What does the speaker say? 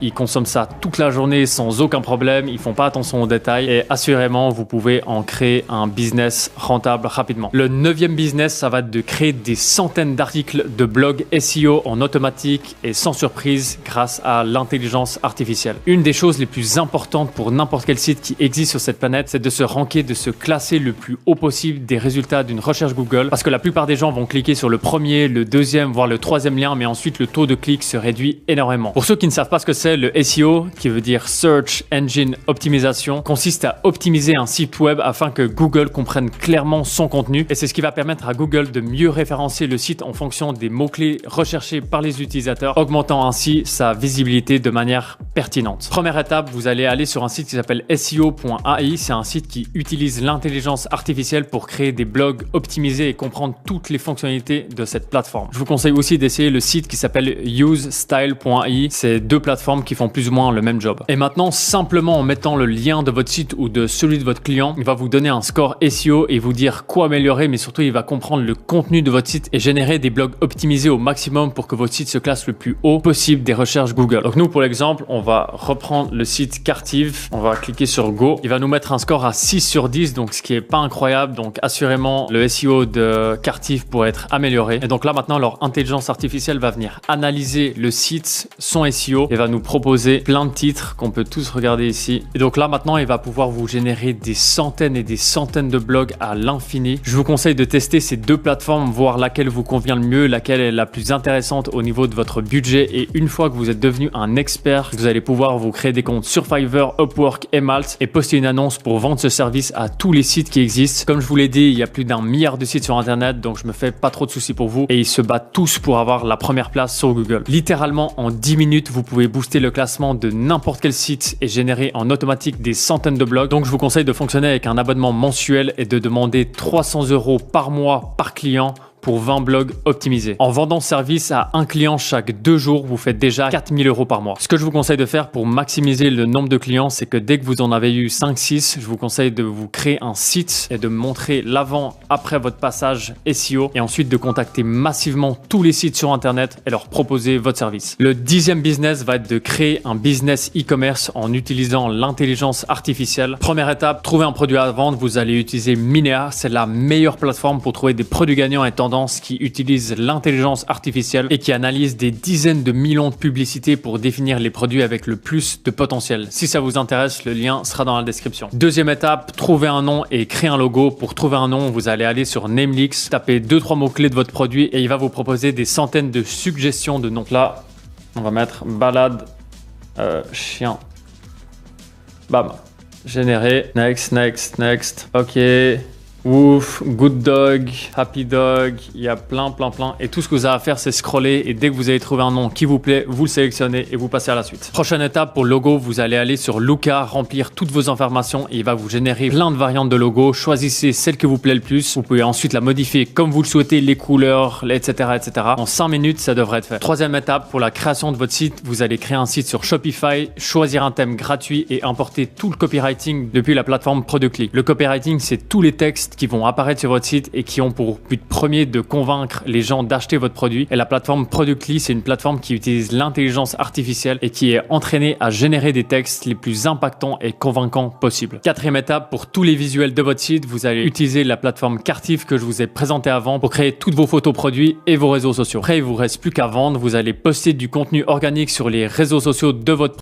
Ils consomment ça toute la journée sans aucun problème, ils font pas attention aux détails et assurément, vous pouvez en créer un business rentable rapidement. Le 9e business, ça va être de créer des centaines d'articles de blog SEO en automatique et sans surprise grâce à l'intelligence artificielle. Une des choses les plus importantes pour n'importe quel site qui existe sur cette planète, c'est de se ranker, de se classer le plus haut possible des résultats d'une recherche Google parce que la plupart des gens vont cliquer sur le premier, le deuxième, voire le troisième lien, mais ensuite le taux de clic se réduit énormément. Pour ceux qui ne savent pas ce que c'est, le SEO, qui veut dire Search Engine Optimization, consiste à optimiser un site web afin que Google comprenne clairement son contenu et c'est ce qui va permettre à Google de mieux référencer le site en fonction des mots-clés recherchés par les utilisateurs, augmentant ainsi sa visibilité de manière pertinente. Première étape, vous allez aller sur un site qui s'appelle SEO.ai. C'est un site qui utilise l'intelligence artificielle pour créer des blogs optimisés et comprendre toutes les fonctionnalités de cette plateforme. Je vous conseille aussi d'essayer le site qui s'appelle usestyle.ai. C'est deux plateformes qui font plus ou moins le même job. Et maintenant, simplement en mettant le lien de votre site ou de celui de votre client, il va vous donner un score SEO et vous dire quoi améliorer, mais surtout il va comprendre le contenu de votre site et générer des blogs optimisés au maximum pour que votre site se classe le plus haut possible des recherches Google. Donc nous, pour l'exemple, on va reprendre le site Cartive, on va cliquer sur Go. Il va nous mettre un score à 6 sur 10, donc ce qui est pas incroyable. Donc assurément, le SEO de Cartive pourrait être amélioré. Et donc là maintenant, leur intelligence artificielle va venir analyser le site, son SEO et va nous proposer plein de titres qu'on peut tous regarder ici. Et donc là maintenant, il va pouvoir vous générer des centaines et des centaines de blogs à l'infini. Je vous conseille de tester ces deux plateformes, voir laquelle vous convient le mieux, laquelle est la plus intéressante au niveau de votre budget. Et une fois que vous êtes devenu un expert, vous allez pouvoir vous créer des comptes sur Fiverr, Upwork et Malt et poster une annonce pour vendre ce service à tous les sites qui existent. Comme je vous l'ai dit, il y a plus d'1 milliard de sites sur Internet, donc je me fais pas trop de soucis pour vous et ils se battent tous pour avoir la première place sur Google. Littéralement, en 10 minutes, vous pouvez booster le classement de n'importe quel site et générer en automatique des centaines de blogs. Donc je vous conseille de fonctionner avec un abonnement mensuel et de demander 300 € par mois par client pour 20 blogs optimisés. En vendant ce service à un client chaque 2 jours, vous faites déjà 4 000 € par mois. Ce que je vous conseille de faire pour maximiser le nombre de clients, c'est que dès que vous en avez eu 5-6, je vous conseille de vous créer un site et de montrer l'avant après votre passage SEO et ensuite de contacter massivement tous les sites sur Internet et leur proposer votre service. Le 10e business va être de créer un business e-commerce en utilisant l'intelligence artificielle. Première étape, trouver un produit à vendre. Vous allez utiliser Minea. C'est la meilleure plateforme pour trouver des produits gagnants et qui utilise l'intelligence artificielle et qui analyse des dizaines de millions de publicités pour définir les produits avec le plus de potentiel. Si ça vous intéresse, le lien sera dans la description. Deuxième étape, trouver un nom et créer un logo. Pour trouver un nom, vous allez aller sur Namelix, taper 2-3 mots-clés de votre produit et il va vous proposer des centaines de suggestions de noms. Là, on va mettre balade, chien. Bam. Générer. Next, next, next. Ok. Woof, Good Dog, Happy Dog, il y a plein. Et tout ce que vous avez à faire, c'est scroller et dès que vous avez trouvé un nom qui vous plaît, vous le sélectionnez et vous passez à la suite. Prochaine étape pour logo, vous allez aller sur Luca, remplir toutes vos informations et il va vous générer plein de variantes de logo. Choisissez celle qui vous plaît le plus. Vous pouvez ensuite la modifier comme vous le souhaitez, les couleurs, etc. En 5 minutes, ça devrait être fait. Troisième étape, pour la création de votre site, vous allez créer un site sur Shopify, choisir un thème gratuit et importer tout le copywriting depuis la plateforme Product.ly. Le copywriting, c'est tous les textes qui vont apparaître sur votre site et qui ont pour but premier de convaincre les gens d'acheter votre produit. Et la plateforme Product.ly, c'est une plateforme qui utilise l'intelligence artificielle et qui est entraînée à générer des textes les plus impactants et convaincants possibles. Quatrième étape, pour tous les visuels de votre site, vous allez utiliser la plateforme Cartive que je vous ai présentée avant pour créer toutes vos photos produits et vos réseaux sociaux. Après, il vous reste plus qu'à vendre. Vous allez poster du contenu organique sur les réseaux sociaux de votre